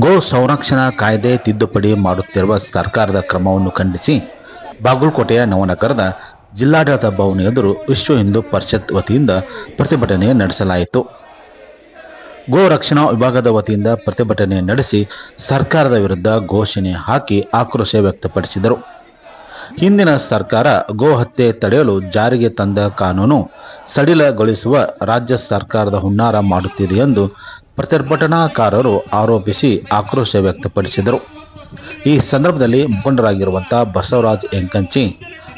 ಗೋ ಸಂರಕ್ಷಣಾ ಕಾಯ್ದೆ ತಿದ್ದುಪಡಿ ಮಾಡುತ್ತಿರುವ ಸರ್ಕಾರದ ಕ್ರಮವನ್ನು ಖಂಡಿಸಿ ಬಾಗಲಕೋಟೆಯ ನವನಗರದ ಜಿಲ್ಲಾಡಳಿತ ಭವನ ಎದುರು ವಿಶ್ವ ಹಿಂದೂ ಪರಿಷತ್ ವತಿಯಿಂದ ಪ್ರತಿಭಟನೆ ನಡೆಸಲಾಯಿತು. ಗೋ ರಕ್ಷಣಾ ವಿಭಾಗದ ವತಿಯಿಂದ ಪ್ರತಿಭಟನೆ ನಡೆಸಿ ಸರ್ಕಾರದ ವಿರುದ್ಧ ಘೋಷಣೆ ಹಾಕಿ ಆಕ್ರೋಶ ವ್ಯಕ್ತಪಡಿಸಿದರು. ಹಿಂದಿನ ಸರ್ಕಾರ ಗೋ ಹತ್ಯೆ ತಡೆಯಲು ಜಾರಿಗೆ ತಂದ ಕಾನೂನು ಸಡಿಲಗೊಳಿಸುವ ರಾಜ್ಯ ಸರ್ಕಾರದ ಹುನ್ನಾರ ಮಾಡುತ್ತಿದೆ ಎಂದು ಪ್ರತಿಭಟನಾಕಾರರು ಆರೋಪಿಸಿ ಆಕ್ರೋಶ ವ್ಯಕ್ತಪಡಿಸಿದರು. ಈ ಸಂದರ್ಭದಲ್ಲಿ ಮುಖಂಡರಾಗಿರುವಂತಹ ಬಸವರಾಜ್ ಎಂಕಂಚಿ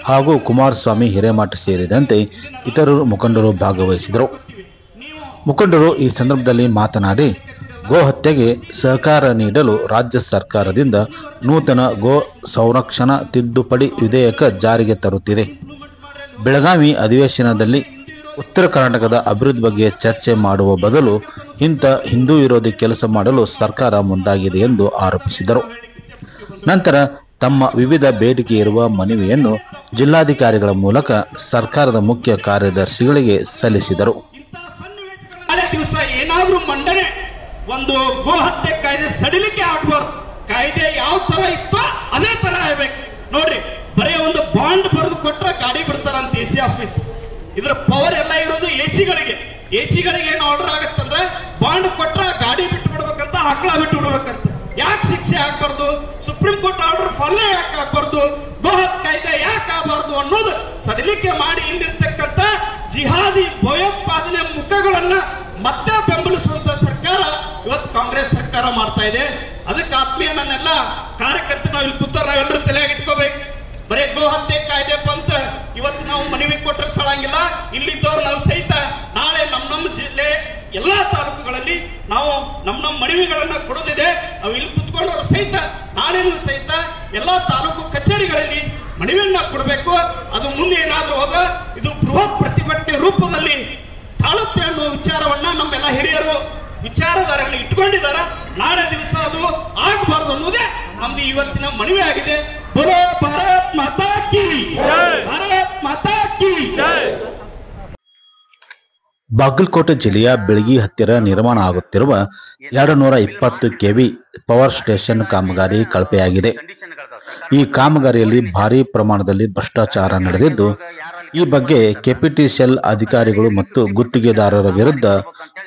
ಹಾಗೂ ಕುಮಾರಸ್ವಾಮಿ ಹಿರೇಮಠ ಸೇರಿದಂತೆ ಇತರ ಮುಖಂಡರು ಭಾಗವಹಿಸಿದರು. ಮುಖಂಡರು ಈ ಸಂದರ್ಭದಲ್ಲಿ ಮಾತನಾಡಿ, ಗೋ ಹತ್ಯೆಗೆ ಸಹಕಾರ ನೀಡಲು ರಾಜ್ಯ ಸರ್ಕಾರದಿಂದ ನೂತನ ಗೋ ಸಂರಕ್ಷಣಾ ತಿದ್ದುಪಡಿ ವಿಧೇಯಕ ಜಾರಿಗೆ ತರುತ್ತಿದೆ. ಬೆಳಗಾವಿ ಅಧಿವೇಶನದಲ್ಲಿ ಉತ್ತರ ಕರ್ನಾಟಕದ ಅಭಿವೃದ್ಧಿ ಬಗ್ಗೆ ಚರ್ಚೆ ಮಾಡುವ ಬದಲು ಇಂಥ ಹಿಂದೂ ವಿರೋಧಿ ಕೆಲಸ ಮಾಡಲು ಸರ್ಕಾರ ಮುಂದಾಗಿದೆ ಎಂದು ಆರೋಪಿಸಿದರು. ನಂತರ ತಮ್ಮ ವಿವಿಧ ಬೇಡಿಕೆ ಇರುವ ಮನವಿಯನ್ನು ಜಿಲ್ಲಾಧಿಕಾರಿಗಳ ಮೂಲಕ ಸರ್ಕಾರದ ಮುಖ್ಯ ಕಾರ್ಯದರ್ಶಿಗಳಿಗೆ ಸಲ್ಲಿಸಿದರು. ಏನಾದ್ರೂ ಮಂಡನೆ ಒಂದು ಗೋ ಹತ್ಯೆ ಕಾಯ್ದೆ ಸಡಿಲಿಕೆ ಆಗಬಾರ್ದು. ಕಾಯ್ದೆ ಯಾವ ತರ ಇತ್ತೋ ಅದೇ ತರ ಆಗ್ಬೇಕು. ನೋಡ್ರಿ, ಬರೀ ಒಂದು ಬಾಂಡ್ ಬರೆದು ಕೊಟ್ರೆ ಗಾಡಿ ಬಿಡ್ತಾರಂತ ಎಸಿ ಆಫೀಸ್. ಇದ್ರ ಪವರ್ ಎಲ್ಲ ಇರೋದು ಎಸಿಗಳಿಗೆ. ಏನು ಆರ್ಡರ್ ಆಗತ್ತಂದ್ರೆ ಬಾಂಡ್ ಕೊಟ್ರೆ ಗಾಡಿ ಬಿಟ್ಟು ಬಿಡ್ಬೇಕಂತ, ಹಕ್ಕಳ ಬಿಟ್ಟು ಬಿಡ್ಬೇಕಂತ. ಯಾಕೆ ಶಿಕ್ಷೆ ಆಗ್ಬಾರ್ದು? ಸುಪ್ರೀಂ ಕೋರ್ಟ್ ಆರ್ಡರ್ ಫಾಲೋ ಯಾಕೆ ಆಗ್ಬಾರ್ದು? ಗೋ ಹತ್ಯೆ ಕಾಯ್ದೆ ಯಾಕೆ ಆಗಬಾರ್ದು ಅನ್ನೋದು ಸಡಿಲಿಕೆ ಮಾಡಿ ಇಲ್ಲಿರ್ತಕ್ಕಂಥ ಜಿಹಾದಿ ಭಯೋತ್ಪಾದನೆ ಮುಖಗಳನ್ನ ಮತ್ತೆ ಬೆಂಬಲಿಸುವಂತ ಸರ್ಕಾರ ಇವತ್ತು ಕಾಂಗ್ರೆಸ್ ಸರ್ಕಾರ ಮಾಡ್ತಾ ಇದೆ. ಅದಕ್ಕೆ ಆತ್ಮೀಯ ನನ್ನೆಲ್ಲ ಕಾರ್ಯಕರ್ತರು ನಾವು ಇಲ್ಲಿ ಕೂತಾರ, ನಾವೆಲ್ಲರೂ ತಲೆಯಾಗಿ ಇಟ್ಕೋಬೇಕು. ಬರೀ ಗೋ ಹತ್ಯೆ ಕಾಯ್ದೆ ಬಂತ ಇವತ್ತು ನಾವು ಮನವಿ ಕೊಟ್ಟರೆ ಸಾಲಂಗಿಲ್ಲ. ಇಲ್ಲಿದ್ದವ್ರು ನಾವು ಸಹಿತ ನಾಳೆ ನಮ್ಮ ಜಿಲ್ಲೆ ಎಲ್ಲಾ ತಾಲೂಕುಗಳಲ್ಲಿ ನಾವು ನಮ್ಮ ಮನವಿಗಳನ್ನ ಕೊಡೋದಿದೆ. ನಾವು ಇಲ್ಲಿ ಕುತ್ಕೊಂಡವರು ಸಹಿತ ನಾಳೆನೂ ಸಹಿತ ಎಲ್ಲಾ ತಾಲೂಕು ಕಚೇರಿಗಳಲ್ಲಿ ಮನವಿಯನ್ನ ಕೊಡಬೇಕು. ಅದು ಮುಂದೆ ಏನಾದ್ರೂ ಹೋಗ ಇದು ಬೃಹತ್ ಪ್ರತಿಭಟನೆ ರೂಪದಲ್ಲಿ ತಾಳುತ್ತೆ ಅನ್ನೋ ವಿಚಾರವನ್ನ ನಮ್ಮೆಲ್ಲ ಹಿರಿಯರು ವಿಚಾರಧಾರೆಗಳು ಇಟ್ಕೊಂಡಿದಾರ. ನಾಳೆ ದಿವಸ ಅದು ಆಗಬಾರ್ದು ಅನ್ನೋದೇ ನಮ್ದು ಇವತ್ತಿನ ಮನವಿ ಆಗಿದೆ. ಬೋಲೋ ಭಾರತ್ ಮಾತಾ ಕಿ ಜೈ, ಭಾರತ್ ಮಾತಾ ಕಿ ಜೈ. ಬಾಗಲಕೋಟೆ ಜಿಲ್ಲೆಯ ಬೆಳಗಿ ಹತ್ತಿರ ನಿರ್ಮಾಣ ಆಗುತ್ತಿರುವ 220 ಕೆವಿ ಪವರ್ ಸ್ಟೇಷನ್ ಕಾಮಗಾರಿ ಕಳಪೆಯಾಗಿದೆ. ಈ ಕಾಮಗಾರಿಯಲ್ಲಿ ಭಾರೀ ಪ್ರಮಾಣದಲ್ಲಿ ಭ್ರಷ್ಟಾಚಾರ ನಡೆದಿದ್ದು, ಈ ಬಗ್ಗೆ ಕೆಪಿಟಿಸಿಎಲ್ ಅಧಿಕಾರಿಗಳು ಮತ್ತು ಗುತ್ತಿಗೆದಾರರ ವಿರುದ್ಧ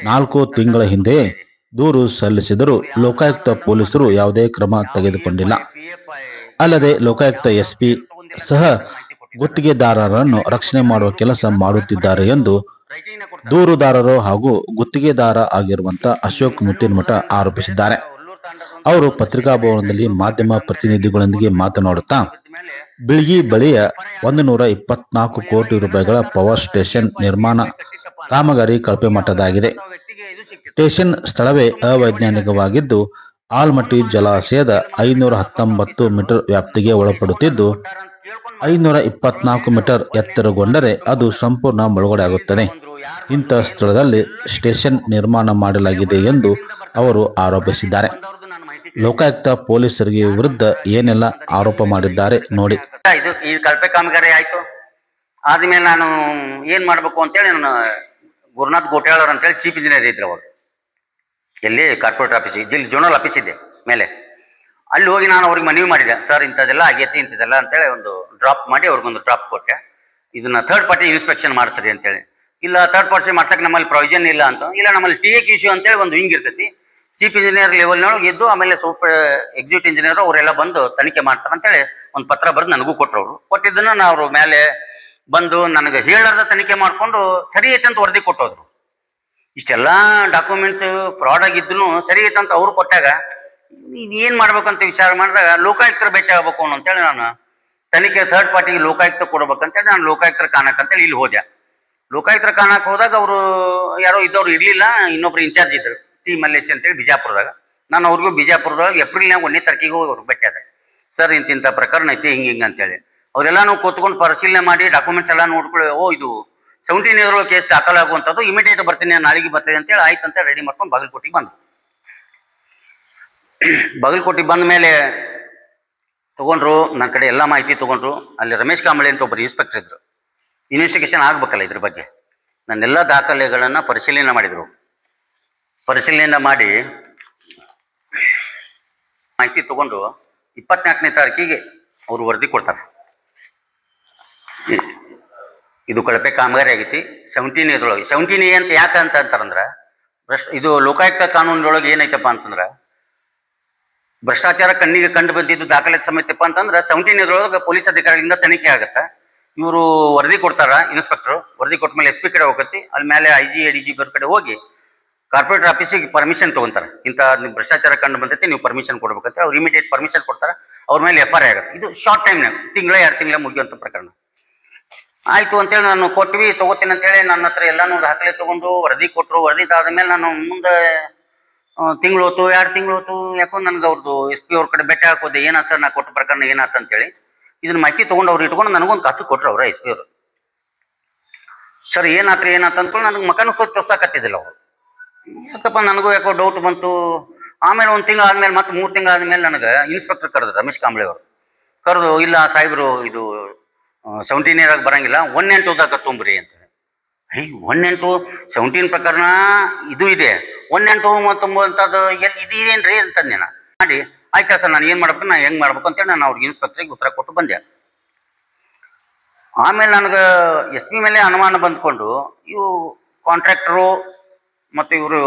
4 ತಿಂಗಳ ಹಿಂದೆ ದೂರು ಸಲ್ಲಿಸಿದರೂ ಲೋಕಾಯುಕ್ತ ಪೊಲೀಸರು ಯಾವುದೇ ಕ್ರಮ ತೆಗೆದುಕೊಂಡಿಲ್ಲ. ಅಲ್ಲದೆ ಲೋಕಾಯುಕ್ತ ಎಸ್ಪಿ ಸಹ ಗುತ್ತಿಗೆದಾರರನ್ನು ರಕ್ಷಣೆ ಮಾಡುವ ಕೆಲಸ ಮಾಡುತ್ತಿದ್ದಾರೆ ಎಂದು ದೂರುದಾರರು ಹಾಗೂ ಗುತ್ತಿಗೆದಾರ ಆಗಿರುವಂತಹ ಅಶೋಕ್ ಮುತ್ತಿನಮಠ ಆರೋಪಿಸಿದ್ದಾರೆ. ಅವರು ಪತ್ರಿಕಾಭವನದಲ್ಲಿ ಮಾಧ್ಯಮ ಪ್ರತಿನಿಧಿಗಳೊಂದಿಗೆ ಮಾತನಾಡುತ್ತಾ, ಬಿಳ್ಗಿ ಬಳಿಯ 124 ಕೋಟಿ ರೂಪಾಯಿಗಳ ಪವರ್ ಸ್ಟೇಷನ್ ನಿರ್ಮಾಣ ಕಾಮಗಾರಿ ಕಳಪೆ ಮಟ್ಟದಾಗಿದೆ. ಸ್ಟೇಷನ್ ಸ್ಥಳವೇ ಅವೈಜ್ಞಾನಿಕವಾಗಿದ್ದು, ಆಲ್ಮಟ್ಟಿ ಜಲಾಶಯದ 519 ಮೀಟರ್ ವ್ಯಾಪ್ತಿಗೆ ಒಳಪಡುತ್ತಿದ್ದು, 524 ಮೀಟರ್ ಎತ್ತರಗೊಂಡರೆ ಅದು ಸಂಪೂರ್ಣ ಮುಳುಗಡೆ ಆಗುತ್ತದೆ. ಇಂಥ ಸ್ಥಳದಲ್ಲಿ ಸ್ಟೇಷನ್ ನಿರ್ಮಾಣ ಮಾಡಲಾಗಿದೆ ಎಂದು ಅವರು ಆರೋಪಿಸಿದ್ದಾರೆ. ಲೋಕಾಯುಕ್ತ ಪೊಲೀಸರಿಗೆ ವಿರುದ್ಧ ಏನೆಲ್ಲ ಆರೋಪ ಮಾಡಿದ್ದಾರೆ ನೋಡಿ. ಇದು ಈ ಕಳಪೆ ಕಾಮಗಾರಿ ಆಯ್ತು ಆದ್ಮೇಲೆ ನಾನು ಏನ್ ಮಾಡ್ಬೇಕು ಅಂತೇಳಿ ನಾನು ಗುರುನಾಥ್ ಗೋಟ್ಯಾಳರ್ ಅಂತೇಳಿ ಚೀಫ್ ಇಂಜಿನಿಯರ್ ಇದ್ರು. ಅವರು ಎಲ್ಲಿ ಕಾರ್ಪೊರೇಟ್ ಆಫೀಸ್ ಇಲ್ಲಿ ಜೋನಲ್ ಆಫೀಸ್ ಇದೆ ಮೇಲೆ, ಅಲ್ಲಿ ಹೋಗಿ ನಾನು ಅವ್ರಿಗೆ ಮನವಿ ಮಾಡಿದೆ. ಸರ್ ಇಂಥದ್ದೆಲ್ಲ ಆಗೈತಿ ಇಂಥದ್ದೆಲ್ಲ ಅಂತೇಳಿ ಒಂದು ಡ್ರಾಪ್ ಮಾಡಿ ಅವ್ರಿಗೊಂದು ಡ್ರಾಪ್ ಕೊಟ್ಟೆ. ಇದನ್ನ ಥರ್ಡ್ ಪಾರ್ಟಿ ಇನ್ಸ್ಪೆಕ್ಷನ್ ಮಾಡಿಸ್ರಿ ಅಂತೇಳಿ. ಇಲ್ಲ ಥರ್ಡ್ ಪಾರ್ಟಿ ಮಾಡ್ಸಕ್ಕೆ ನಮ್ಮಲ್ಲಿ ಪ್ರೊವಿಷನ್ ಇಲ್ಲ ಅಂತ. ಇಲ್ಲ ನಮ್ಮಲ್ಲಿ TAQ ಇಶ್ಯೂ ಅಂತೇಳಿ ಒಂದು ವಿಂಗ್ ಇರ್ತೈತಿ, ಚೀಫ್ ಇಂಜಿನಿಯರ್ ಲೆವೆಲ್ನೊಳಗೆ ಇದ್ದು ಆಮೇಲೆ ಸೂಪರ್ ಎಕ್ಸಿಕ್ಯೂಟಿವ್ ಇಂಜಿನಿಯರ್ ಅವರೆಲ್ಲ ಬಂದು ತನಿಖೆ ಮಾಡ್ತಾರೆ ಅಂತೇಳಿ ಒಂದು ಪತ್ರ ಬರೆದು ನನಗೂ ಕೊಟ್ಟರು. ಅವರು ಕೊಟ್ಟಿದ್ದನ್ನ ನಾವು ಅವ್ರ ಮೇಲೆ ಬಂದು ನನಗೆ ಹೇಳದ ತನಿಖೆ ಮಾಡಿಕೊಂಡು ಸರಿ ಐತೆ ಅಂತ ವರದಿ ಕೊಟ್ಟೋದ್ರು. ಇಷ್ಟೆಲ್ಲ ಡಾಕ್ಯುಮೆಂಟ್ಸ್ ಫ್ರಾಡ್ ಆಗಿದ್ದು ಸರಿ ಐತೆ ಅಂತ ಅವ್ರು ಕೊಟ್ಟಾಗ ಏನು ಮಾಡ್ಬೇಕಂತ ವಿಚಾರ ಮಾಡಿದಾಗ ಲೋಕಾಯುಕ್ತರ ಭೇಟಿ ಆಗಬೇಕು ಅಂತೇಳಿ ನಾನು ತನಿಖೆ ಥರ್ಡ್ ಪಾರ್ಟಿಗೆ ಲೋಕಾಯುಕ್ತ ಕೊಡ್ಬೇಕಂತೇಳಿ ನಾನು ಲೋಕಾಯುಕ್ತರ ಕಾಣಕ್ಕಂತೇಳಿ ಇಲ್ಲಿ ಹೋದೆ. ಲೋಕಾಯುಕ್ತರ ಕಾಣಕ್ಕೆ ಹೋದಾಗ ಅವರು ಯಾರೋ ಇದ್ದವ್ರು ಇರಲಿಲ್ಲ, ಇನ್ನೊಬ್ರು ಇನ್ಚಾರ್ಜ್ ಇದ್ರು ಟಿ ಮಲ್ಲೇಶ್ ಅಂತೇಳಿ ಬಿಜಾಪುರದಾಗ. ನಾನು ಅವ್ರಿಗೂ ಬಿಜಾಪುರದಾಗ ಏಪ್ರಿಲ್ನಾಗ 1ನೇ ತಾರೀಕಿಗೆ ಹೋಗಿ ಅವ್ರಿಗೆ ಭೇಟಿ ಆದೆ. ಸರ್ ಇಂತಿಂಥ ಪ್ರಕರಣ ಐತಿ ಹಿಂಗೆ ಅಂತೇಳಿ ಅವರೆಲ್ಲ ನಾವು ಕೂತ್ಕೊಂಡು ಪರಿಶೀಲನೆ ಮಾಡಿ ಡಾಕ್ಯುಮೆಂಟ್ಸ್ ಎಲ್ಲ ನೋಡ್ಕೊಳ್ಳಿ. ಇದು 17 ಇಯರ್ ಕೇಸ್ ದಾಖಲಾಗುವಂಥದ್ದು, ಇಮಿಡಿಯೇಟ್ ಬರ್ತೀನಿ ನಾಳೆಗೆ ಬರ್ತೀನಿ ಅಂತೇಳಿ ಆಯ್ತು ಅಂತ ರೆಡಿ ಮಾಡ್ಕೊಂಡು ಬಾಗಲಕೋಟೆಗೆ ಬಂದು ಬಾಗಲಕೋಟೆಗೆ ಬಂದ ಮೇಲೆ ತೊಗೊಂಡ್ರು ನನ್ನ ಕಡೆ ಎಲ್ಲ ಮಾಹಿತಿ ತೊಗೊಂಡ್ರು. ಅಲ್ಲಿ ರಮೇಶ್ ಕಾಂಬಳೆ ಅಂತ ಒಬ್ಬರು ಇನ್ಸ್ಪೆಕ್ಟರ್ ಇದ್ರು. ಇನ್ವೆಸ್ಟಿಗೇಷನ್ ಆಗಬೇಕಲ್ಲ ಇದ್ರ ಬಗ್ಗೆ, ನನ್ನೆಲ್ಲ ದಾಖಲೆಗಳನ್ನು ಪರಿಶೀಲನೆ ಮಾಡಿದರು. ಪರಿಶೀಲನೆ ಮಾಡಿ ಮಾಹಿತಿ ತಗೊಂಡು 24ನೇ ತಾರೀಕಿಗೆ ಅವರು ವರದಿ ಕೊಡ್ತಾರೆ. ಇದು ಕಳಪೆ ಕಾಮಗಾರಿ ಆಗೈತಿ. 17 ಇದ್ರೊಳಗೆ 17A ಅಂತ ಯಾಕೆ ಅಂತ ಅಂತಾರಂದ್ರೆ ಇದು ಲೋಕಾಯುಕ್ತ ಕಾನೂನೊಳಗೆ ಏನೈತಪ್ಪ ಅಂತಂದ್ರೆ ಭ್ರಷ್ಟಾಚಾರ ಕಣ್ಣಿಗೆ ಕಂಡು ಬಂದಿದ್ದು ದಾಖಲೆ ಸಮೇತಪ್ಪ ಅಂತಂದ್ರೆ 17 ಇದ್ರೊಳಗೆ ಪೊಲೀಸ್ ಅಧಿಕಾರಿಗಳಿಂದ ತನಿಖೆ ಆಗುತ್ತೆ. ಇವರು ವರದಿ ಕೊಡ್ತಾರ, ಇನ್ಸ್ಪೆಕ್ಟರ್ ವರದಿ ಕೊಟ್ಟ ಮೇಲೆ SP ಕಡೆ ಹೋಗತ್ತಿ, ಅಲ್ಲಿ ಮೇಲೆ IG ADG ಕಡೆ ಹೋಗಿ ಕಾರ್ಪೊರೇಟರ್ ಆಫೀಸಿಗೆ ಪರ್ಮಿಷನ್ ತೊಗೊಂತಾರೆ. ಇಂಥ ಭ್ರಷ್ಟಾಚಾರ ಕಂಡು ಬಂದೈತಿ, ನೀವು ಪರ್ಮಿಷನ್ ಕೊಡ್ಬೇಕಂತ ಅವ್ರು ಇಮಿಡಿಯೇಟ್ ಪರ್ಮಿಷನ್ ಕೊಡ್ತಾರೆ. ಅವ್ರ ಮೇಲೆ FIR ಆಗುತ್ತೆ. ಇದು ಶಾರ್ಟ್ ಟೈಮ್ನಾಗ 1-2 ತಿಂಗಳ ಮುಗಿಯುವಂಥ ಪ್ರಕರಣ. ಆಯಿತು ಅಂತೇಳಿ ನಾನು ಕೊಟ್ವಿ, ತೊಗೋತೀನಿ ಅಂತೇಳಿ ನನ್ನ ಹತ್ರ ಎಲ್ಲನೂ ದಾಖಲೆ ತೊಗೊಂಡು ವರದಿ ಕೊಟ್ಟರು. ವರದಿ ಆದಮೇಲೆ ನಾನು ಮುಂದೆ ತಿಂಗಳು ಹೊತ್ತು 2 ತಿಂಗಳು ಹೊತ್ತು ಯಾಕೋ ನನಗೆ ಅವ್ರದ್ದು SP ಅವ್ರ ಕಡೆ ಭೇಟಿ ಹಾಕೋದೆ, ಏನಾಯ್ತು ಸರ್ ನಾ ಕೊಟ್ಟ ಪ್ರಕರಣ ಏನಾಯ್ತು ಅಂತೇಳಿ ಇದನ್ನ ಮಾಹಿತಿ ತೊಗೊಂಡು ಅವ್ರು ಇಟ್ಕೊಂಡು ನನಗೊಂದು ಕಾಪಿ ಕೊಟ್ಟರು ಅವ್ರ SP ಅವರು. ಸರ್ ಏನಾಯ್ತು ಅಂದ್ಕೊಂಡು ನನಗೆ ಮಕನೂ ಸ್ವಲ್ಪ ತೋರ್ಸಾಕತ್ತಿದ್ದಿಲ್ಲ ಅವರು. ಯಾಕಪ್ಪ ನನಗೂ ಯಾಕೋ ಡೌಟ್ ಬಂತು. ಆಮೇಲೆ 1 ತಿಂಗಳು ಆದಮೇಲೆ ಮತ್ತೆ 3 ತಿಂಗಳು ಆದಮೇಲೆ ನನಗೆ ಇನ್ಸ್ಪೆಕ್ಟರ್ ಕರೆದ್ರು, ರಮೇಶ್ ಕಾಂಬ್ಳೆ ಅವರು ಕರೆದು, ಇಲ್ಲ ಸಾಹೇಬರು ಇದು 17 ಬರಂಗಿಲ್ಲ, 18ದಾಗ ತುಂಬ್ರಿ ಅಂತ. 17 ಪ್ರಕರಣ ಇದು ಇದೆ, 18 ಎಲ್ಲಿ ಇದು ಇದೇನ್ರಿ ಅಂತಂದೆ ನಾನು. ಮಾಡಿ ಆಯ್ತಾ ಸರ್ ನಾನು ಏನು ಮಾಡ್ಬೇಕು, ನಾನು ಹೆಂಗೆ ಮಾಡ್ಬೇಕು ಅಂತೇಳಿ ನಾನು ಅವ್ರಿಗೆ ಇನ್ಸ್ಪೆಕ್ಟ್ರಿಗೆ ಉತ್ತರ ಕೊಟ್ಟು ಬಂದೆ. ಆಮೇಲೆ ನನಗೆ SP ಮೇಲೆ ಅನುಮಾನ ಬಂದ್ಕೊಂಡು ಇವು ಕಾಂಟ್ರಾಕ್ಟರು ಮತ್ತು ಇವರು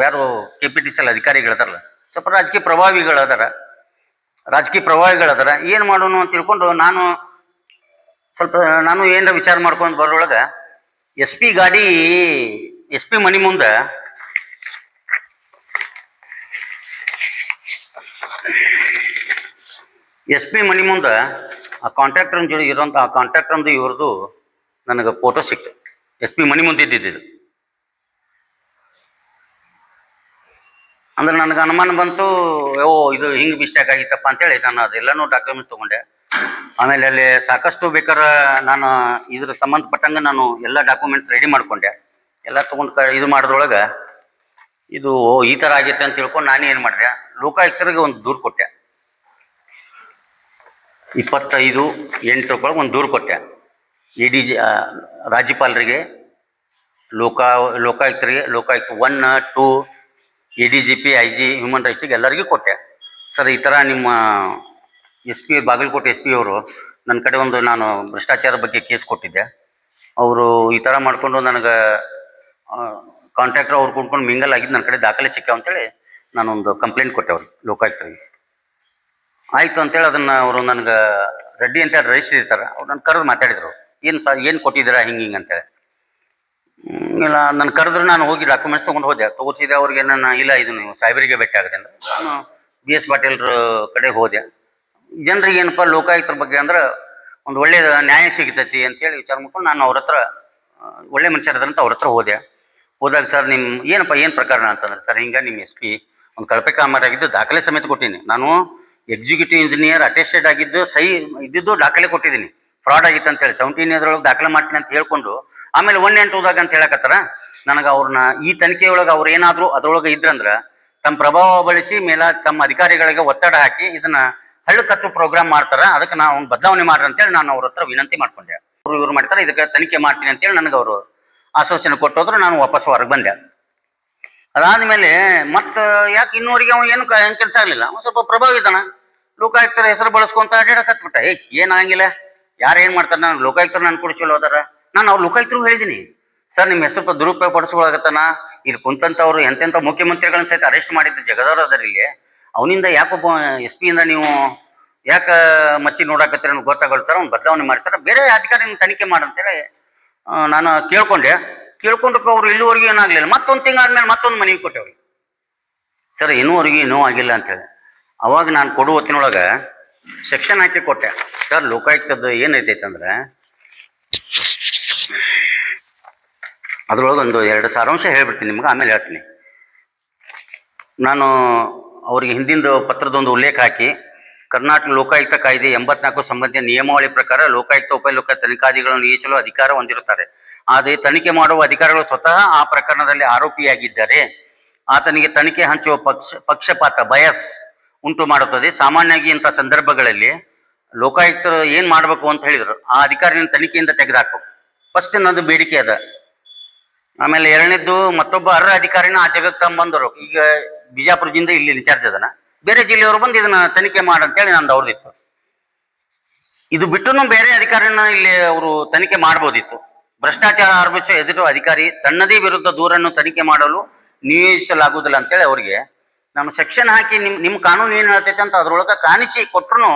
ಯಾರು KPTCL ಅಧಿಕಾರಿಗಳದಾರಲ್ಲ, ಸ್ವಲ್ಪ ರಾಜಕೀಯ ಪ್ರಭಾವಿಗಳದಾರ. ಏನು ಮಾಡೋಣ ಅಂತ ತಿಳ್ಕೊಂಡು ನಾನು ಏನರ ವಿಚಾರ ಮಾಡ್ಕೊಂಡು ಬರೋಳಗೆ SP ಗಾಡಿ SP ಮನಿ ಮುಂದೆ ಆ ಕಾಂಟ್ರಾಕ್ಟರ್ ಜೊತೆ ಇರೋಂಥ ಆ ಕಾಂಟ್ರಾಕ್ಟರ್ದು ಇವ್ರದ್ದು ನನಗೆ ಫೋಟೋ ಸಿಕ್ತು. SP ಮನಿ ಮುಂದೆ ಇದ್ದಿದ್ದು. ಅಂದ್ರೆ ನನಗೆ ಅನುಮಾನ ಬಂತು, ಇದು ಹಿಂಗೆ ಮಿಸ್ಟೇಕ್ ಆಗಿತ್ತಪ್ಪ ಅಂತೇಳಿ ನಾನು ಅದೆಲ್ಲನೂ ಡಾಕ್ಯುಮೆಂಟ್ ತೊಗೊಂಡೆ. ಆಮೇಲೆ ಅಲ್ಲಿ ಸಾಕಷ್ಟು ಬೇಕಾದ್ರೆ ನಾನು ಇದ್ರ ಸಂಬಂಧಪಟ್ಟಂಗೆ ನಾನು ಎಲ್ಲ ಡಾಕ್ಯುಮೆಂಟ್ಸ್ ರೆಡಿ ಮಾಡ್ಕೊಂಡೆ. ಎಲ್ಲ ತೊಗೊಂಡು ಇದು ಮಾಡಿದ್ರೊಳಗೆ ಇದು ಈ ಥರ ಆಗೈತೆ ಅಂತ ತಿಳ್ಕೊಂಡು ನಾನು ಏನು ಮಾಡಿದೆ, ಲೋಕಾಯುಕ್ತರಿಗೆ ಒಂದು ದೂರು ಕೊಟ್ಟೆ. 25/8 ಒಂದು ದೂರು ಕೊಟ್ಟೆ. ADG ರಾಜ್ಯಪಾಲರಿಗೆ, ಲೋಕಾಯುಕ್ತರಿಗೆ, ಲೋಕಾಯುಕ್ತ 1, 2, ADGP, IG, ಹ್ಯೂಮನ್ ರೈಟ್ಸಿಗೆ ಎಲ್ಲರಿಗೂ ಕೊಟ್ಟೆ. ಸರ್ ಈ ಥರ ನಿಮ್ಮ SP ಬಾಗಲಕೋಟೆ SP ಅವರು ನನ್ನ ಕಡೆ ಒಂದು ನಾನು ಭ್ರಷ್ಟಾಚಾರ ಬಗ್ಗೆ ಕೇಸ್ ಕೊಟ್ಟಿದ್ದೆ. ಅವರು ಈ ಥರ ಮಾಡಿಕೊಂಡು ನನಗೆ ಕಾಂಟ್ರಾಕ್ಟರ್ ಅವ್ರು ಕುಡ್ಕೊಂಡು ಮಿಂಗಲ್ ಆಗಿದ್ದು ನನ್ನ ಕಡೆ ದಾಖಲೆ ಸಿಕ್ಕಾವ ಅಂತೇಳಿ ನಾನೊಂದು ಕಂಪ್ಲೇಂಟ್ ಕೊಟ್ಟೆ ಅವ್ರಿಗೆ, ಲೋಕಾಯುಕ್ತರಿಗೆ. ಆಯಿತು ಅಂತೇಳಿ ಅದನ್ನು ಅವರು ನನಗೆ ರೆಡ್ಡಿ ಅಂತೇಳಿ ರಿಜಿಸ್ಟ್ರಿ ಇರ್ತಾರೆ, ಅವ್ರು ನನ್ನ ಕರೆದು ಮಾತಾಡಿದರು. ಏನು ಸರ್ ಏನು ಕೊಟ್ಟಿದ್ದೀರಾ ಹಿಂಗೆ ಅಂತೇಳಿ. ಇಲ್ಲ ನನ್ನ ಕರೆದ್ರೆ ನಾನು ಹೋಗಿ ಡಾಕ್ಯುಮೆಂಟ್ಸ್ ತೊಗೊಂಡು ಹೋದೆ, ತೋರಿಸಿದೆ ಅವ್ರಿಗೆ. ನಾನು ಇಲ್ಲ ಇದು ನೀವು ಸಾಹೇಬರಿಗೆ ಭೇಟಿ ಆಗುತ್ತೆ ಅಂದ್ರೆ ನಾನು BS ಪಾಟೀಲ್ರ ಕಡೆ ಹೋದೆ. ಜನರಿಗೆ ಏನಪ್ಪ ಲೋಕಾಯುಕ್ತರ ಬಗ್ಗೆ ಅಂದ್ರೆ ಒಂದು ಒಳ್ಳೆಯ ನ್ಯಾಯ ಸಿಗ್ತೈತಿ ಅಂತೇಳಿ ವಿಚಾರ ಮಾಡ್ಕೊಂಡು ನಾನು ಅವ್ರ ಹತ್ರ ಒಳ್ಳೆ ಮನುಷ್ಯರದಂತ ಅವ್ರ ಹತ್ರ ಹೋದಾಗ ಸರ್ ನಿಮ್ಮ ಏನು ಪ್ರಕರಣ ಅಂತಂದ್ರೆ, ಸರ್ ಹಿಂಗೆ ನಿಮ್ಮ SP ಒಂದು ಕಳಪೆ ಕಾಮಗಾರಿ ಆಗಿದ್ದು ದಾಖಲೆ ಸಮೇತ ಕೊಟ್ಟಿನಿ. ನಾನು ಎಕ್ಸಿಕ್ಯೂಟಿವ್ ಇಂಜಿನಿಯರ್ ಅಟೆಸ್ಟೆಡ್ ಆಗಿದ್ದು ಸಹಿ ಇದ್ದಿದ್ದು ದಾಖಲೆ ಕೊಟ್ಟಿದ್ದೀನಿ. ಫ್ರಾಡ್ ಆಗಿತ್ತು ಅಂತೇಳಿ 17 ದಾಖಲೆ ಮಾಡ್ತೀನಿ ಅಂತ ಹೇಳ್ಕೊಂಡು ಆಮೇಲೆ 18 ಅಂತ ಹೇಳಕತ್ತಾರ. ನನಗೆ ಅವ್ರನ್ನ ಈ ತನಿಖೆಯೊಳಗೆ ಅವ್ರು ಏನಾದರೂ ಅದರೊಳಗೆ ಇದ್ರಂದ್ರೆ ತಮ್ಮ ಪ್ರಭಾವ ಬಳಸಿ ಮೇಲೆ ತಮ್ಮ ಅಧಿಕಾರಿಗಳಿಗೆ ಒತ್ತಡ ಹಾಕಿ ಇದನ್ನ ಹಳ್ಳು ಕಚ್ಚು ಪ್ರೋಗ್ರಾಮ್ ಮಾಡ್ತಾರೆ, ಅದಕ್ಕೆ ನಾವು ಬದಲಾವಣೆ ಮಾಡ್ರಿ ಅಂತೇಳಿ ನಾನು ಅವ್ರ ಹತ್ರ ವಿನಂತಿ ಮಾಡ್ಕೊಂಡೆ. ಇವ್ರು ಮಾಡ್ತಾರೆ, ಇದಕ್ಕೆ ತನಿಖೆ ಮಾಡ್ತೀನಿ ಅಂತೇಳಿ ನನಗೆ ಅವರು ಆಶ್ವಾಸನೆ ಕೊಟ್ಟೋದ್ರು. ನಾನು ವಾಪಸ್ ಹೊರಗೆ ಬಂದೆ. ಅದಾದಮೇಲೆ ಮತ್ತೆ ಯಾಕೆ ಇನ್ನೂರಿಗೆ ಅವನು ಏನು ಕೆಲಸ ಆಗಲಿಲ್ಲ. ಅವನು ಸ್ವಲ್ಪ ಪ್ರಭಾವಿತಾನ, ಲೋಕಾಯುಕ್ತರ ಹೆಸರು ಬಳಸ್ಕೊಂತ ಅಡ್ಡಾಡಕತ್ಬಿಟ್ಟ. ಏನಾಗಿಲ್ಲ, ಯಾರು ಏನು ಮಾಡ್ತಾರೆ, ನಾನು ಲೋಕಾಯುಕ್ತರು ನಾನು ಕೊಡಿಸಲು ಹೋದಾರ. ನಾನು ಅವ್ರು ಲೋಕಾಯುಕ್ತರು ಹೇಳಿದ್ದೀನಿ, ಸರ್ ನಿಮ್ಮ ಹೆಸರು ದುರುಪಯೋಗ ಪಡಿಸ್ಕೊಳಕತ್ತಾನ, ಇಲ್ಲಿ ಕುಂತಂಥವ್ರು ಎಂತೆಂಥ ಮುಖ್ಯಮಂತ್ರಿಗಳನ್ನ ಸಹಿತ ಅರೆಸ್ಟ್ ಮಾಡಿದ್ದು ಜಗದವ್ರು ಅದರ ಇಲ್ಲಿ. ಅವನಿಂದ ಯಾಕೊಬ್ಬ SP ಇಂದ ನೀವು ಯಾಕೆ ಮಚ್ಚಿ ನೋಡಾಕತ್ತೀರ ಅನ್ನೋ ಗೊತ್ತಾಗಲ್ಲ ಸರ್, ಅವ್ನು ಬದಲಾವಣೆ ಮಾಡ್ತಾರೆ, ಬೇರೆ ಅಧಿಕಾರಿನ ತನಿಖೆ ಮಾಡಂತೇಳಿ ನಾನು ಕೇಳ್ಕೊಂಡ್ರೆ ಅವ್ರು ಇಲ್ಲಿವರೆಗೂ ಏನಾಗಲಿಲ್ಲ. ಮತ್ತೊಂದು ತಿಂಗಳಾದ್ಮೇಲೆ ಮತ್ತೊಂದು ಮನೆಗೆ ಕೊಟ್ಟೆವ್ರಿ, ಸರ್ ಇನ್ನೂವರೆಗೂ ಏನೂ ಆಗಿಲ್ಲ ಅಂತೇಳಿ. ಅವಾಗ ನಾನು ಕೊಡುವ ಹೊತ್ತಿನೊಳಗೆ ಸೆಕ್ಷನ್ ಹಾಕಿ ಕೊಟ್ಟೆ. ಸರ್ ಲೋಕಾಯುಕ್ತದ್ದು ಏನೈತೈತೆ ಅಂದ್ರೆ ಅದ್ರೊಳಗೆ ಒಂದು 2 ಸಾರಾಂಶ ಹೇಳ್ಬಿಡ್ತೀನಿ ನಿಮ್ಗೆ, ಆಮೇಲೆ ಹೇಳ್ತೀನಿ. ನಾನು ಅವರಿಗೆ ಹಿಂದಿಂದು ಪತ್ರದೊಂದು ಉಲ್ಲೇಖ ಹಾಕಿ, ಕರ್ನಾಟಕ ಲೋಕಾಯುಕ್ತ ಕಾಯ್ದೆ 84 ಸಂಬಂಧಿತ ನಿಯಮಾವಳಿ ಪ್ರಕಾರ ಲೋಕಾಯುಕ್ತ ಉಪಲೋಕಾಯುಕ್ತ ತನಿಖಾಧಿಕಾರಿಗಳನ್ನು ನಿಯೋಜಿಸಲು ಅಧಿಕಾರ ಹೊಂದಿರುತ್ತಾರೆ. ಆದರೆ ತನಿಖೆ ಮಾಡುವ ಅಧಿಕಾರಿಗಳು ಸ್ವತಃ ಆ ಪ್ರಕರಣದಲ್ಲಿ ಆರೋಪಿಯಾಗಿದ್ದರೆ ಆತನಿಗೆ ತನಿಖೆ ಹಂಚುವ ಪಕ್ಷಪಾತ ಬಯಸ್ ಉಂಟು ಮಾಡುತ್ತದೆ. ಸಾಮಾನ್ಯವಾಗಿ ಇಂಥ ಸಂದರ್ಭಗಳಲ್ಲಿ ಲೋಕಾಯುಕ್ತರು ಏನು ಮಾಡಬೇಕು ಅಂತ ಹೇಳಿದರು, ಆ ಅಧಿಕಾರಿನ ತನಿಖೆಯಿಂದ ತೆಗೆದುಹಾಕಬೇಕು. ಫಸ್ಟ್ ನನ್ನದು ಬೇಡಿಕೆ ಅದ. ಆಮೇಲೆ 2ನೇದ್ದು ಮತ್ತೊಬ್ಬ ಅರ್ಹ ಅಧಿಕಾರಿನ ಆ ಜಗಕ್ಕೆ ತಂಬಂದರು. ಈಗ ಬಿಜಾಪುರದಿಂದ ಇಲ್ಲಿ ಇನ್ಚಾರ್ಜ್ ಅದನ, ಬೇರೆ ಜಿಲ್ಲೆಯವರು ಬಂದು ಇದನ್ನ ತನಿಖೆ ಮಾಡಂತೇಳಿ ನಂದು ಅವ್ರದಿತ್ತು. ಇದು ಬಿಟ್ಟು ಬೇರೆ ಅಧಿಕಾರಿನ ಇಲ್ಲಿ ಅವರು ತನಿಖೆ ಮಾಡ್ಬೋದಿತ್ತು. ಭ್ರಷ್ಟಾಚಾರ ಆರೋಪಿಸುವ ಎದುರು ಅಧಿಕಾರಿ ತನ್ನದೇ ವಿರುದ್ಧ ದೂರನ್ನು ತನಿಖೆ ಮಾಡಲು ನಿಯೋಜಿಸಲಾಗುವುದಿಲ್ಲ ಅಂತೇಳಿ ಅವ್ರಿಗೆ ನಾನು ಸೆಕ್ಷನ್ ಹಾಕಿ ನಿಮ್ಮ ಕಾನೂನು ಏನು ಹೇಳ್ತೈತೆ ಅಂತ ಅದ್ರೊಳಗೆ ಕಾಣಿಸಿ ಕೊಟ್ಟರು.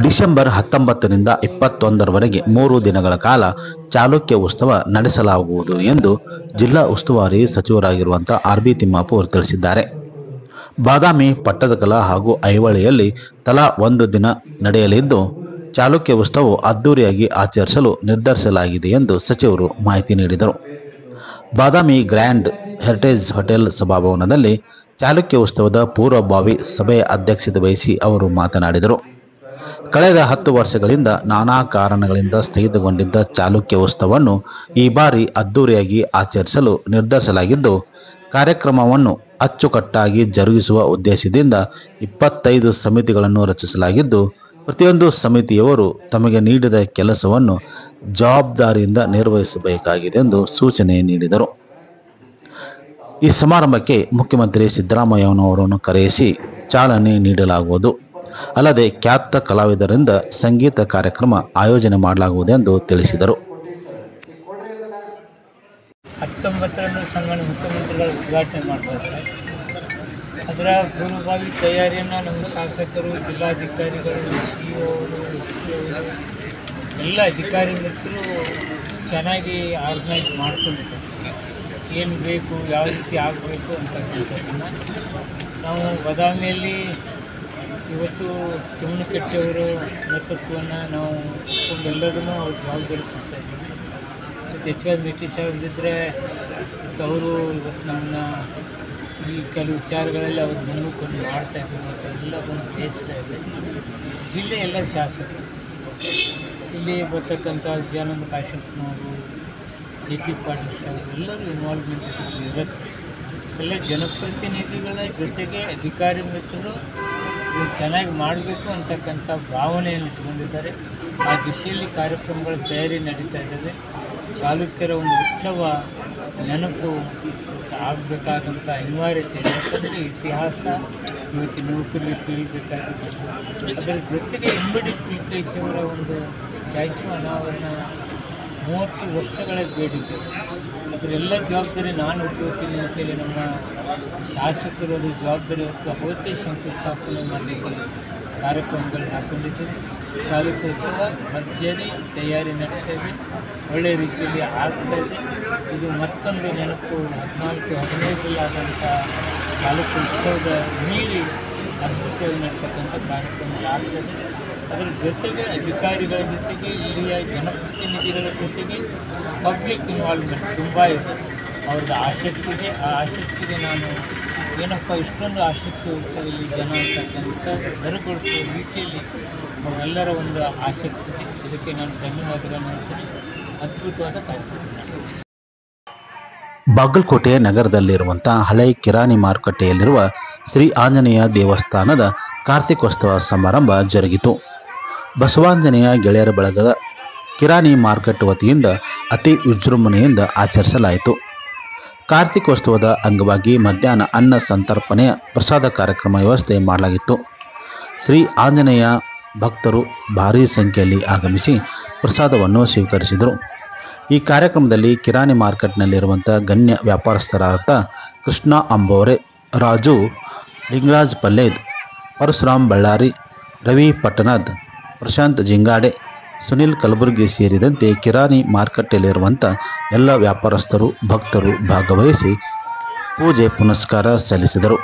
ಡಿಸೆಂಬರ್ 19ರಿಂದ 21ರವರೆಗೆ 3 ದಿನಗಳ ಕಾಲ ಚಾಲುಕ್ಯ ಉತ್ಸವ ನಡೆಸಲಾಗುವುದು ಎಂದು ಜಿಲ್ಲಾ ಉಸ್ತುವಾರಿ ಸಚಿವರಾಗಿರುವಂತಹ ಆರ್.ಬಿ. ತಿಮ್ಮಾಪುರ್ ತಿಳಿಸಿದ್ದಾರೆ. ಬಾದಾಮಿ, ಪಟ್ಟದಕಲ ಹಾಗೂ ಐಹೊಳೆಯಲ್ಲಿ ತಲಾ 1 ದಿನ ನಡೆಯಲಿದ್ದು ಚಾಲುಕ್ಯ ಉತ್ಸವವು ಅದ್ದೂರಿಯಾಗಿ ಆಚರಿಸಲು ನಿರ್ಧರಿಸಲಾಗಿದೆ ಎಂದು ಸಚಿವರು ಮಾಹಿತಿ ನೀಡಿದರು. ಬಾದಾಮಿ ಗ್ರ್ಯಾಂಡ್ ಹೆರಿಟೇಜ್ ಹೋಟೆಲ್ ಸಭಾಭವನದಲ್ಲಿ ಚಾಲುಕ್ಯ ಉತ್ಸವದ ಪೂರ್ವಭಾವಿ ಸಭೆಯ ಅಧ್ಯಕ್ಷತೆ ವಹಿಸಿ ಅವರು ಮಾತನಾಡಿದರು. ಕಳೆದ 10 ವರ್ಷಗಳಿಂದ ನಾನಾ ಕಾರಣಗಳಿಂದ ಸ್ಥಗಿತಗೊಂಡಿದ್ದ ಚಾಲುಕ್ಯ ಉತ್ಸವವನ್ನು ಈ ಬಾರಿ ಅದ್ದೂರಿಯಾಗಿ ಆಚರಿಸಲು ನಿರ್ಧರಿಸಲಾಗಿದ್ದು, ಕಾರ್ಯಕ್ರಮವನ್ನು ಅಚ್ಚುಕಟ್ಟಾಗಿ ಜರುಗಿಸುವ ಉದ್ದೇಶದಿಂದ 25 ಸಮಿತಿಗಳನ್ನು ರಚಿಸಲಾಗಿದ್ದು, ಪ್ರತಿಯೊಂದು ಸಮಿತಿಯವರು ತಮಗೆ ನೀಡಿದ ಕೆಲಸವನ್ನು ಜವಾಬ್ದಾರಿಯಿಂದ ನಿರ್ವಹಿಸಬೇಕಾಗಿದೆ ಎಂದು ಸೂಚನೆ ನೀಡಿದರು. ಈ ಸಮಾರಂಭಕ್ಕೆ ಮುಖ್ಯಮಂತ್ರಿ ಸಿದ್ದರಾಮಯ್ಯನವರನ್ನು ಕರೆಯಿಸಿ ಚಾಲನೆ ನೀಡಲಾಗುವುದು. ಅಲ್ಲದೆ ಖ್ಯಾತ ಕಲಾವಿದರಿಂದ ಸಂಗೀತ ಕಾರ್ಯಕ್ರಮ ಆಯೋಜನೆ ಮಾಡಲಾಗುವುದೆಂದು ತಿಳಿಸಿದರು. 19ರಂದು ಸನ್ಮಾನ್ಯ ಮುಖ್ಯಮಂತ್ರಿಗಳು ಉದ್ಘಾಟನೆ ಮಾಡ್ತಾರೆ. ಅದರ ಪೂರ್ವಭಾವಿ ತಯಾರಿಯನ್ನು ನಮ್ಮ ಶಾಸಕರು, ಜಿಲ್ಲಾಧಿಕಾರಿಗಳು, CEO-ಅವರು, SP-ಅವರು ಎಲ್ಲ ಅಧಿಕಾರಿ ಮಿತ್ರರು ಚೆನ್ನಾಗಿ ಆರ್ಗನೈಸ್ ಮಾಡ್ಕೊಂಡಿದ್ದಾರೆ. ಏನು ಬೇಕು, ಯಾವ ರೀತಿ ಆಗಬೇಕು ಅಂತಕ್ಕಂಥದ್ದನ್ನು ನಾವು ಬಾದಾಮಿಯಲ್ಲಿ ಇವತ್ತು ಚಿಮ್ಮನಕಟ್ಟೆಯವರ ನೇತೃತ್ವವನ್ನು ನಾವು ಎಲ್ಲದನ್ನೂ ಅವ್ರ ಜವಾಬ್ದಾರಿ ಕೊಡ್ತಾಯಿದ್ದೀವಿ. ಮತ್ತು H.Y. ಮೇಟಿ ಸಾಹೇಬ್ರಿದ್ದರೆ ಅವರು ಇವತ್ತು ನಮ್ಮನ್ನ ಈ ಕೆಲವು ವಿಚಾರಗಳಲ್ಲಿ ಅವ್ರು ಮುನ್ನುಗ್ಕೊಂಡು ಮಾಡ್ತಾಯಿದ್ರು ಮತ್ತು ಎಲ್ಲ ಬಂದು ಬೇಯಿಸ್ತಾ ಇದೆ. ಜಿಲ್ಲೆ ಎಲ್ಲ ಶಾಸಕರು ಇಲ್ಲಿ ಬರ್ತಕ್ಕಂಥ ವಿಜಯಾನಂದ ಕಾಶ್ಯಪ್ನವರು, J.T. ಪಾಟೀಲ್ ಸಾಹೇಬ್ ಎಲ್ಲರೂ ಇನ್ವಾಲ್ವ್ಮೆಂಟ್ ಇರುತ್ತೆ. ಎಲ್ಲ ಜನಪ್ರತಿನಿಧಿಗಳ ಜೊತೆಗೆ ಅಧಿಕಾರಿ ಮಿತ್ರರು ಇದು ಚೆನ್ನಾಗಿ ಮಾಡಬೇಕು ಅಂತಕ್ಕಂಥ ಭಾವನೆಯನ್ನು ಇಟ್ಕೊಂಡಿದ್ದಾರೆ. ಆ ದಿಶೆಯಲ್ಲಿ ಕಾರ್ಯಕ್ರಮಗಳ ತಯಾರಿ ನಡೀತಾ ಇದ್ದಾವೆ. ಚಾಲುಕ್ಯರ ಒಂದು ಉತ್ಸವ ನೆನಪು ಆಗಬೇಕಾದಂಥ ಅನಿವಾರ್ಯತೆ ಇದೆ. ಯಾಕಂದರೆ ಇತಿಹಾಸ ಇವತ್ತಿನ ಯುವಕರಿಗೆ ತಿಳಿಬೇಕಾಗಿದೆ. ಅದರ ಜೊತೆಗೆ ಇಮ್ಮಡಿ ಪುಲಿಕೇಶಿಯವರ ಒಂದು ಸ್ಟ್ಯಾಚ್ಯೂ ಅನಾವರಣ 30 ವರ್ಷಗಳ ಬೇಡಿಕೆ. ಅದರೆಲ್ಲ ಜವಾಬ್ದಾರಿ ನಾನು ಹೊತ್ಕೋತೀನಿ ಅಂತೇಳಿ ನಮ್ಮ ಶಾಸಕರು ಅದು ಜವಾಬ್ದಾರಿ ಹೊತ್ತು ಅವತ್ತೇ ಶಂಕುಸ್ಥಾಪನೆ ಮಾಡಲಿಕ್ಕೆ ಕಾರ್ಯಕ್ರಮಗಳು ಹಾಕ್ಕೊಂಡಿದ್ದೀವಿ. ಚಾಲುಕ್ಯ ಉತ್ಸವ ಭರ್ಜರಿ ತಯಾರಿ ನಡೀತಾ ಇದೆ, ಒಳ್ಳೆಯ ರೀತಿಯಲ್ಲಿ ಆಗ್ತಾಯಿದೆ. ಇದು ಮತ್ತೊಂದು ನೆನಪು 14-15ರಲ್ಲಿ ಆದಂಥ ಚಾಲುಕ್ಯ ಉತ್ಸವದ ಮೀರಿ ಅದ್ಭುತವಾಗಿ ನಡ್ತಕ್ಕಂಥ ಕಾರ್ಯಕ್ರಮಗಳಾಗ್ತದೆ. ಅದರ ಜೊತೆಗೆ ಅಧಿಕಾರಿಗಳ ಜೊತೆಗೆ ಇಲ್ಲಿಯ ಜನಪ್ರತಿನಿಧಿಗಳ ಜೊತೆಗೆ ಪಬ್ಲಿಕ್ ಇನ್ವಾಲ್ವ್ಮೆಂಟ್ ತುಂಬ ಇದೆ. ಅವ್ರದ್ದು ಆಸಕ್ತಿಗೆ ಆ ಆಸಕ್ತಿಗೆ ನಾನು ಏನಪ್ಪ ಇಷ್ಟೊಂದು ಆಸಕ್ತಿ ವಹಿಸ್ತಾರೆ ಇಲ್ಲಿ ಜನ ಅಂತಕ್ಕಂಥ ಬೆರಗೊಳಿಸುವ ರೀತಿಯಲ್ಲಿ ಅವರೆಲ್ಲರ ಒಂದು ಆಸಕ್ತಿ ಇದೆ. ಇದಕ್ಕೆ ನಾನು ಧನ್ಯವಾದಗಳನ್ನು ಹೇಳ್ತೀನಿ. ಅದ್ಭುತವಾದ ಕಾರ್ಯಕ್ರಮ. ಬಾಗಲಕೋಟೆ ನಗರದಲ್ಲಿರುವಂತಹ ಹಳೆ ಕಿರಾಣಿ ಮಾರುಕಟ್ಟೆಯಲ್ಲಿರುವ ಶ್ರೀ ಆಂಜನೇಯ ದೇವಸ್ಥಾನದ ಕಾರ್ತಿಕೋತ್ಸವ ಸಮಾರಂಭ ಜರುಗಿತು. ಬಸವಾಂಜನೇಯ ಗೆಳೆಯರ ಬಳಗದ ಕಿರಾಣಿ ಮಾರ್ಕೆಟ್ ವತಿಯಿಂದ ಅತಿ ವಿಜೃಂಭಣೆಯಿಂದ ಆಚರಿಸಲಾಯಿತು. ಕಾರ್ತಿಕೋತ್ಸವದ ಅಂಗವಾಗಿ ಮಧ್ಯಾಹ್ನ ಅನ್ನ ಸಂತರ್ಪಣೆಯ ಪ್ರಸಾದ ಕಾರ್ಯಕ್ರಮ ವ್ಯವಸ್ಥೆ ಮಾಡಲಾಗಿತ್ತು. ಶ್ರೀ ಆಂಜನೇಯ ಭಕ್ತರು ಭಾರೀ ಸಂಖ್ಯೆಯಲ್ಲಿ ಆಗಮಿಸಿ ಪ್ರಸಾದವನ್ನು ಸ್ವೀಕರಿಸಿದರು. ಈ ಕಾರ್ಯಕ್ರಮದಲ್ಲಿ ಕಿರಾಣಿ ಮಾರ್ಕೆಟ್ನಲ್ಲಿರುವಂಥ ಗಣ್ಯ ವ್ಯಾಪಾರಸ್ಥರಾದ ಕೃಷ್ಣ ಅಂಬೋರೆ, ರಾಜು, ಲಿಂಗರಾಜ್ ಪಲ್ಲೇದ್, ಪರಶುರಾಮ್ ಬಳ್ಳಾರಿ, ರವಿ ಪಟ್ಟಣದ್, ಪ್ರಶಾಂತ್ ಜಿಂಗಾಡೆ, ಸುನಿಲ್ ಕಲಬುರ್ಗಿ ಸೇರಿದಂತೆ ಕಿರಾಣಿ ಮಾರುಕಟ್ಟೆಯಲ್ಲಿರುವಂಥ ಎಲ್ಲ ವ್ಯಾಪಾರಸ್ಥರು, ಭಕ್ತರು ಭಾಗವಹಿಸಿ ಪೂಜೆ ಪುನಸ್ಕಾರ ಸಲ್ಲಿಸಿದರು.